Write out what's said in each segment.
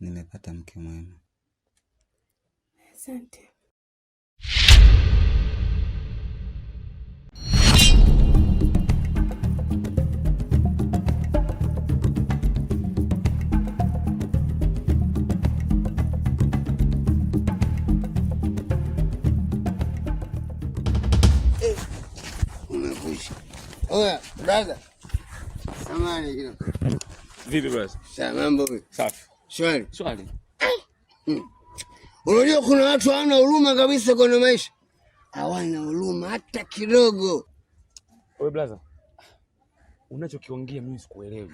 nimepata mke mwema. Asante. Umekwisha. Oya, brother. Samahani kidogo. Vipi brother? Mambo vipi? Safi. Shwari. Shwari. Unajua kuna watu hawana huruma kabisa kwenye maisha. Hawana huruma hata kidogo. Wewe brother. Unachokiongea mimi sikuelewi.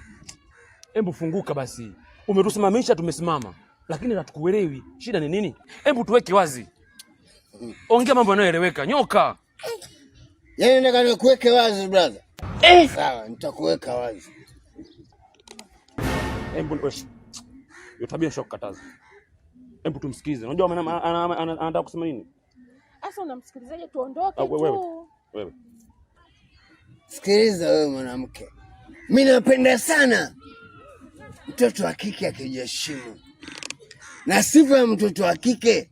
Hebu funguka basi. Umetusimamisha tumesimama, lakini hatukuelewi. Shida ni nini? Hebu tuweke wazi. Ongea mambo yanayoeleweka. Nyoka. Yaani nataka nikuweke wazi brother. Sawa, nitakuweka wazi. Hebu yo tabia shokukataza. Hebu tumsikize. Unajua anataka kusema nini? Asa unamsikilizaje? Tuondoke tu. Wewe. Sikiliza wewe mwanamke. Mimi napenda sana mtoto wa kike akijiheshimu. Na sifa ya mtoto wa kike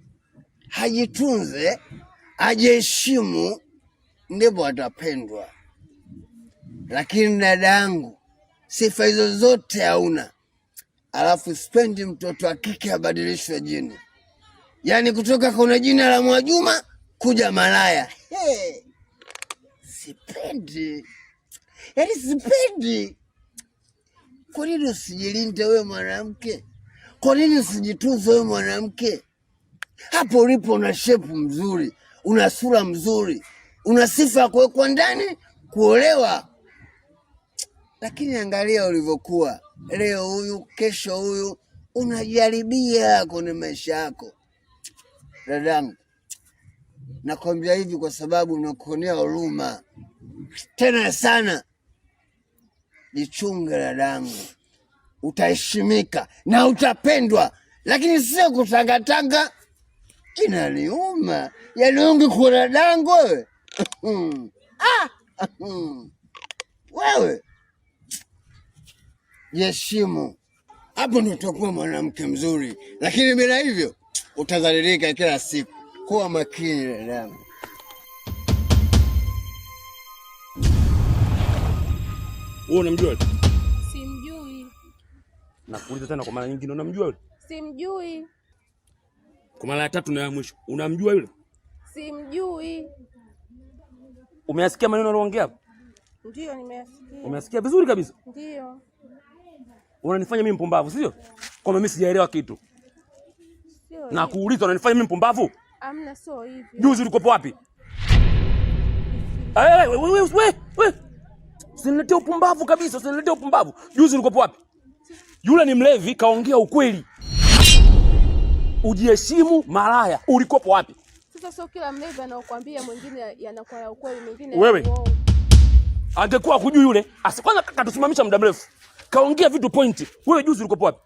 hajitunze, ajiheshimu, ndipo atapendwa. Lakini dadangu, sifa hizo zote hauna. Alafu spendi mtoto wa kike abadilishwe jini. Yaani kutoka kuna jina la Mwajuma kuja malaya. Sipendi. Yaani sipendi. Kwa nini usijilinde wewe mwanamke? Kwa nini usijitunze wewe mwanamke? Hapo ulipo una shape mzuri, una sura mzuri, una sifa ya kuwekwa ndani, kuolewa. Lakini angalia ulivyokuwa. Leo huyu, kesho huyu, unajaribia kwenye maisha yako. Dadangu, nakwambia hivi kwa sababu unakuonea huruma. Tena sana. Jichunge dadangu. Utaheshimika na utapendwa, lakini sio kutangatanga. Inaniuma. Yaani ungekuwa dadangu wewe. Wewe. Jiheshimu. Hapo ndio utakuwa mwanamke mzuri. Lakini bila hivyo utadhalilika kila siku. Kuwa makini dadangu. Wewe unamjua yule? Simjui. Nakuuliza tena kwa mara nyingine, unamjua yule? Simjui. Kwa mara ya tatu na ya mwisho, unamjua yule? Simjui. Umeyasikia maneno aliyoongea hapo? Ndio nimeyasikia. Umeyasikia vizuri kabisa? Ndio. Unanifanya mimi mpumbavu, sio? Kwa mimi sijaelewa kitu. Sio. Na kuuliza unanifanya mimi mpumbavu? Amna, sio hivi. Juzi ulikopo wapi? Wewe. Usiniletee upumbavu kabisa, usiniletee upumbavu. Juzi ulikopo wapi? Yule ni mlevi, kaongea ukweli. Ujiheshimu malaya. Ulikopo wapi? Sasa sio kila mlevi anaokuambia mwingine yanakuwa ya ukweli, mwingine wewe. Angekuwa kujui yule, asikwanza katusimamisha muda mrefu. Kaongea vitu pointi. Wewe juzi ulikopo wapi?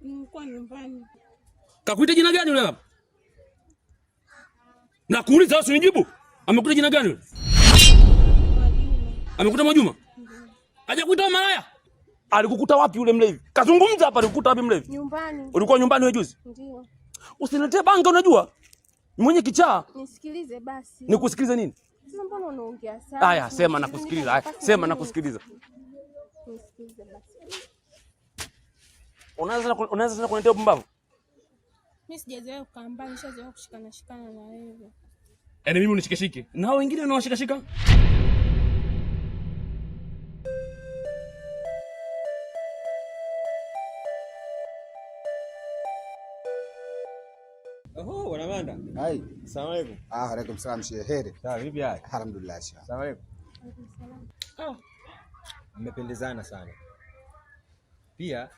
Nilikuwa nyumbani. Kakuita jina gani yule hapa? Na kuuliza wewe usinijibu. Amekuita jina gani yule? Amekuta Mwajuma? Hajakuita malaya? Alikukuta wapi yule mlevi? Kazungumza hapa, alikukuta wapi mlevi? Nyumbani. Ulikuwa nyumbani wewe juzi? Ndio. Usiniletee banga unajua? Ni mwenye kichaa. Nisikilize basi. Nikusikilize nini? Sasa mbona unaongea sana? Haya, sema nakusikiliza. Haya, sema nakusikiliza. Nisikilize basi. Unaanza sana kuniletea upumbavu? Mimi sijazoea kukaa mbali, nishazoea kushikana na wewe. Yaani mimi unishikeshike. Na hao wengine unawashikashika? Oh, Bwana Manda. Hai. Asalamu alaykum. Alaykum salaam shehe. Heri. Sawa, vipi hali? Alhamdulillah shehe. Asalamu alaykum. Mmependezana sana. Pia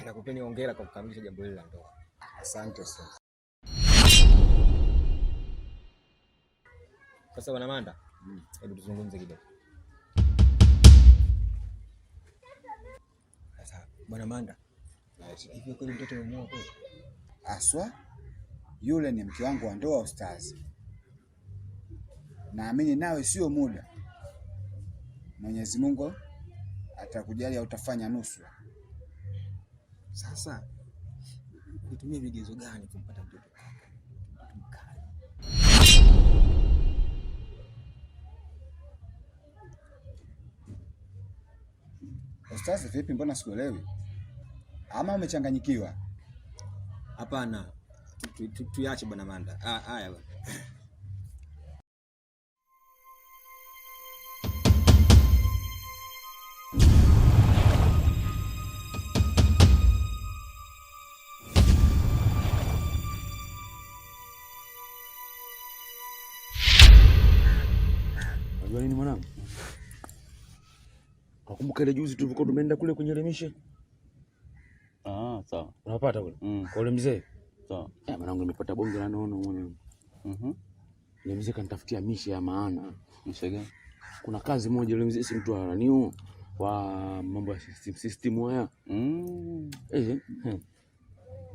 nakupeni hongera kwa kukamilisha jambo hili la ndoa. Asante sana. Sasa Bwana Manda, hebu tuzungumze kidogo. Sasa Bwana Manda, hivi kweli mtoto umemuoa kweli? Aswa, yule ni mke wangu wa ndoa ustazi. Naamini nawe sio muda Mwenyezi Mungu atakujalia utafanya nusura. Sasa ulitumia vigezo gani kumpata mtoto mkali? Ustazi vipi, mbona sikuelewi? Ama umechanganyikiwa? Hapana. Tuache bwana Manda. Haya bwana. Unajua nini mwanangu? Nakumbuka ile juzi tulikuwa tumeenda kule kwenye lemishe. Sawa. Unapata kule? Kwa ule mzee. Sawa. Mwanangu nimepata bonge la nono mwanangu. Ile mzee kanitafutia mishe ya maana. Mishe gani? Kuna kazi moja ile mzee si mtu ananiu wa mambo ya system haya.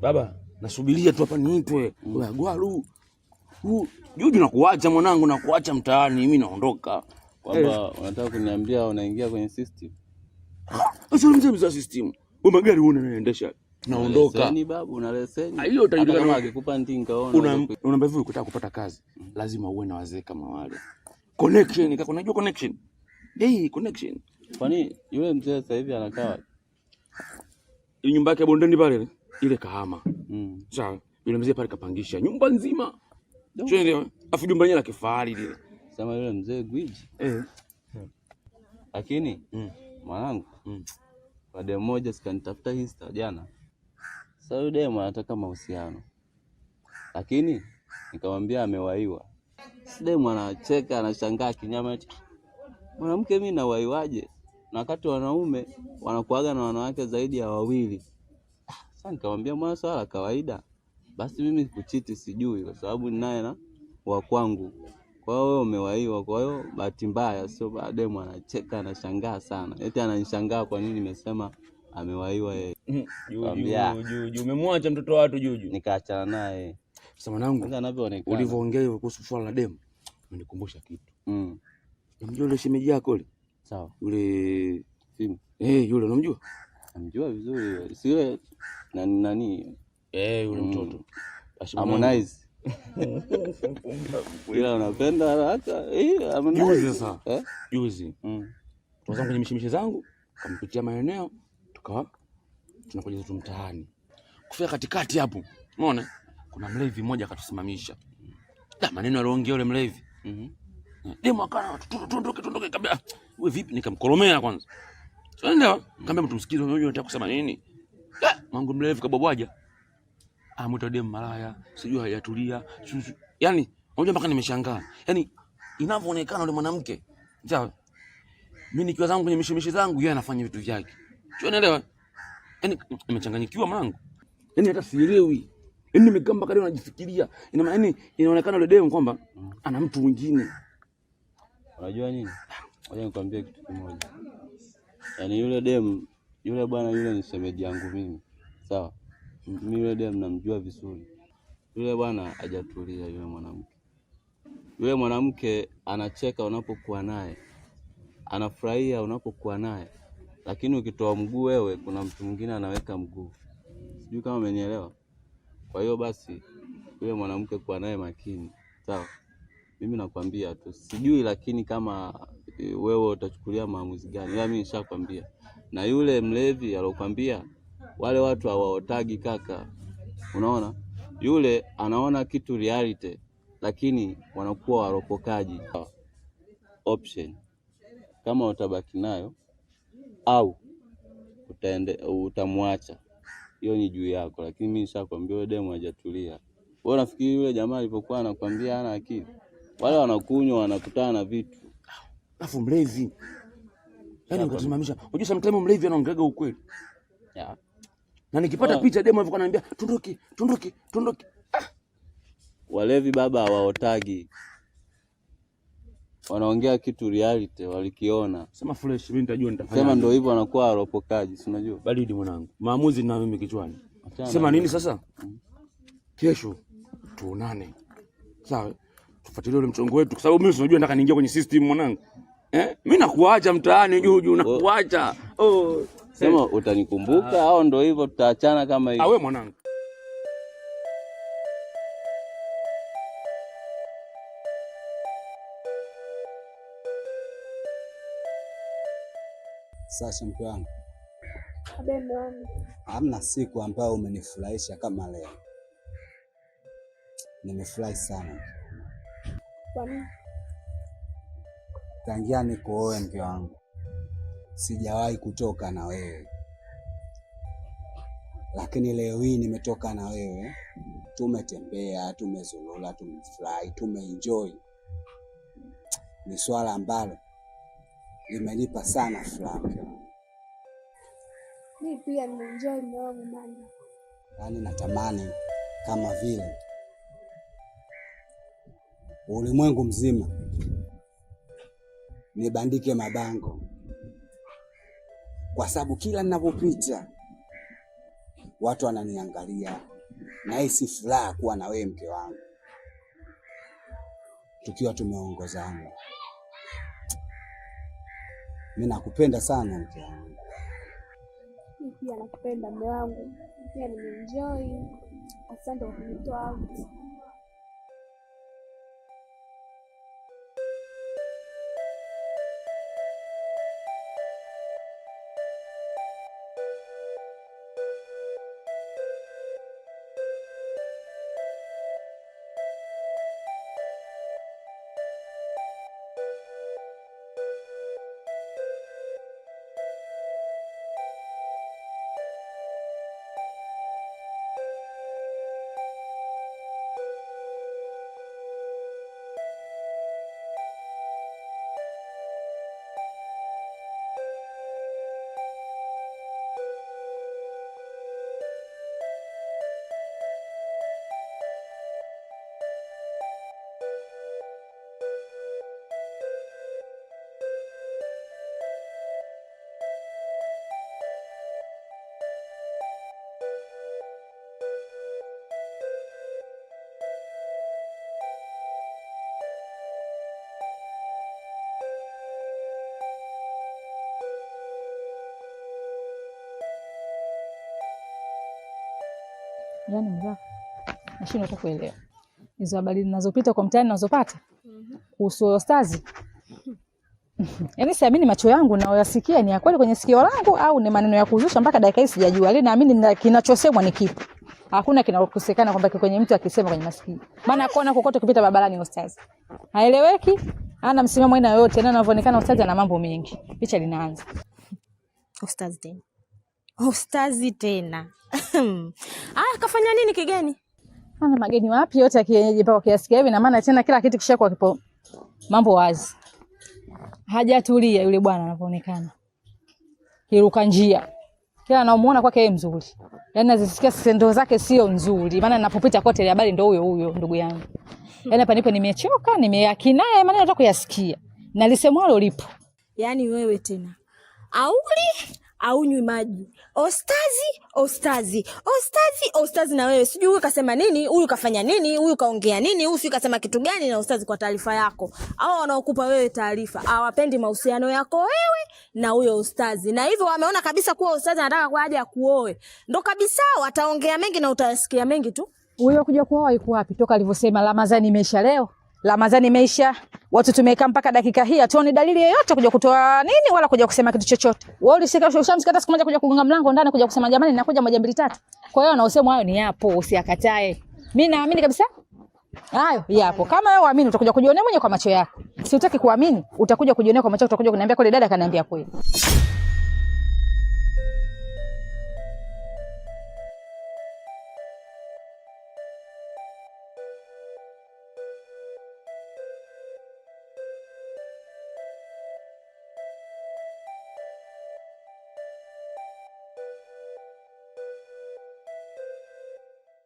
Baba, nasubiria tu hapa niitwe. Wewe Gwaru. Juju nakuacha mwanangu, nakuacha mtaani, mimi naondoka. Kwamba unataka kuniambia unaingia kwenye system? Sasa mzee wa system. Wewe magari unaendesha. Naondoka. Leseni babu, una leseni. Hiyo utajulikana kama akikupa ndinga ona. Unaambia hivi ukitaka kupata kazi, lazima uwe na wazee kama wale. Connection, kaka unajua connection? Connection. Kwani yule mzee sasa hivi anakaa wapi? Ile nyumba yake bondeni pale, ile Kahama. Sawa. Yule mzee pale kapangisha nyumba nzima. Sio, afu jumba lenyewe la kifahari lile. Sema yule mzee gwiji. Lakini mwanangu, kwa demo moja sikanitafuta Insta jana. Sasa yule demo anataka mahusiano. Lakini nikamwambia amewaiwa. Sasa demo anacheka, anashangaa kinyama. Mwanamke mimi nawaiwaje? Na wakati wanaume wanakuaga na wanawake zaidi ya wawili. Sasa nikamwambia mwana swala kawaida. Basi mimi kuchiti sijui kwa sababu ninaye na wa kwangu. Kwa hiyo wewe umewaiwa, kwa hiyo bahati mbaya. Sio baadaye anacheka, anashangaa sana. Eti ananishangaa kwa nini nimesema amewaiwa yeye. Juju umemwacha mtoto wa watu Juju. Nikaachana naye. Sasa mwanangu, anavyoonekana ulivyoongea hivyo kuhusu swala la demu, unanikumbusha kitu. Unamjua yule shemeji yako yule? Sawa. Yule simu. Yule unamjua? Namjua vizuri. Si yule nani? Yule mtoto. Harmonize. Ila unapenda haraka. Juzi sasa. Juzi. Tuanza kwenye mishemishe zangu, kampitia maeneo, tukawa tunakuja tu mtaani. Kufika katikati hapo, umeona? Kuna mlevi mmoja akatusimamisha. Maneno aliongea yule mlevi. Demo akana tuondoke kabla. Wewe vipi? Nikamkoromea kwanza. Sio ndio? Kaambia mtu msikize, unajua unataka kusema nini? Mangu mlevi kababwaja. Mwita demu malaya, sijui hajatulia. Yaani, unajua mpaka nimeshangaa. Yaani inavyoonekana yule mwanamke. Sawa? Mimi nikiwa zangu kwenye mishemishe zangu, yeye anafanya vitu vyake. Sio unaelewa? Yaani nimechanganyikiwa mwanangu. Yaani hata sielewi. Yaani nimekaa mpaka leo najifikiria. Yaani inaonekana yule demu kwamba ana mtu mwingine. Unajua nini? Ngoja nikwambie kitu kimoja. Yaani yule demu, yule bwana yule ni shemeji yangu mimi. Sawa? Mimi yule demu namjua vizuri. Yule bwana hajatulia yule mwanamke. Yule mwanamke anacheka unapokuwa naye. Anafurahia unapokuwa naye. Lakini ukitoa mguu wewe kuna mtu mwingine anaweka mguu. Sijui kama umenielewa. Kwa hiyo basi yule mwanamke kuwa naye makini. Sawa? Mimi nakwambia tu. Sijui lakini kama wewe utachukulia maamuzi gani. Ila mimi nishakwambia. Na yule mlevi alokuambia wale watu hawaotagi kaka. Unaona? Yule anaona kitu reality lakini wanakuwa waropokaji. Option. Kama utabaki nayo au utamwacha. Hiyo ni juu yako, lakini mimi nishakwambia yule demu hajatulia. Wewe unafikiri yule jamaa alipokuwa anakuambia hana akili? Wale wanakunywa, wanakutana na vitu. Alafu mlevi. Yaani ukasimamisha. Unajua sometimes mlevi anaongeaga ukweli. Na nikipata picha demo alikuwa ananiambia tundoki. Walevi baba hawaotagi. Wanaongea kitu reality walikiona. Sema fresh mimi nitajua nitafanya. Sema ndio hivyo wanakuwa waropokaji, si unajua? Baridi mwanangu. Maamuzi na mimi kichwani. Sema nini sasa? Kesho tuonane. Sawa? Tufuatilie ule mchongo wetu kwa sababu mimi unajua nataka niingie kwenye system mwanangu. Mimi nakuacha mtaani Juju nakuacha. Sema utanikumbuka au ndio hivyo tutaachana kama hivi? Wewe mwanangu. Sasa mke wangu, Abembe wangu. hamna siku ambayo umenifurahisha kama leo. Nimefurahi sana. Kwa nini? Tangia nikuoe mke wangu, sijawahi kutoka na wewe, lakini leo hii nimetoka na wewe. Tumetembea, tumezulula, tumefurahi, tumeenjoy. Ni swala ambalo limenipa sana furaha. Mimi pia nimeenjoy mume wangu Manda. Yaani natamani kama vile ulimwengu mzima nibandike mabango, kwa sababu kila ninapopita watu wananiangalia, na hisi furaha kuwa na wewe mke wangu, tukiwa tumeongozana. Mimi nakupenda sana mke wangu. Mimi pia nakupenda mume wangu. Pia nimeenjoy. Asante kwa kunitoa out. Yaani mzako, nashindwa hata kuelewa. Hizo habari ninazopita kwa mtaani ninazopata kuhusu Ostazi. Yaani siamini macho yangu na yasikia ni ya kweli kwenye sikio langu au ni maneno ya kuzusha mpaka dakika hii sijajua. Leo naamini kinachosemwa ni kipi. Hakuna kinakosekana kwamba kwenye mtu akisema kwenye masikio. Maana kona kokote kupita barabarani Ostazi. Haeleweki, hana msimamo aina yoyote, na anavyoonekana Ostazi ana mambo mengi. Picha linaanza. Ostazi tena. Ostazi tena. Kafanya nini kigeni? Ana mageni wapi yote akienyeje mpaka kiasi hivi, na maana tena kila kitu kishakuwa kipo mambo wazi. Hajatulia yule bwana anavyoonekana. Kiruka njia. Kila anamuona kwake yeye mzuri. Yaani nazisikia sendo zake sio nzuri. Maana ninapopita kote ile habari ndio huyo ndugu yangu. Yaani hapa nipo nimechoka, nimeyakinaye maana nataka kuyasikia. Na lisemwalo lipo. Yaani wewe tena. Auli aunywi maji. Ostazi na wewe. Sijui huyu kasema nini, huyu kafanya nini, huyu kaongea nini, huyu si kasema kitu gani na Ostazi. Kwa taarifa yako, hao wanaokupa wewe taarifa hawapendi mahusiano yako wewe na huyo Ostazi. Na hivyo wameona kabisa kuwa Ostazi anataka kwa haja ya kuoe. Ndo kabisa wataongea mengi na utasikia mengi tu. Huyo kuja kuoa yuko wapi? Toka alivyosema Ramadhani imeisha leo. Ramadhani imeisha. Watu tumekaa mpaka dakika hii hatuoni dalili yoyote kuja kutoa nini wala kuja kusema kitu chochote. Wewe ulishika ushamsikia hata siku moja kuja kugonga mlango ndani kuja kusema jamani ninakuja 1 2 3. Kwa hiyo anaosema hayo ni yapo, usiakatae. Mimi naamini kabisa hayo yapo. Kama wewe uamini utakuja kujionea mwenyewe kwa macho yako. Si utaki kuamini, utakuja kujionea kwa macho yako, utakuja kuniambia kweli dada kaniambia kweli.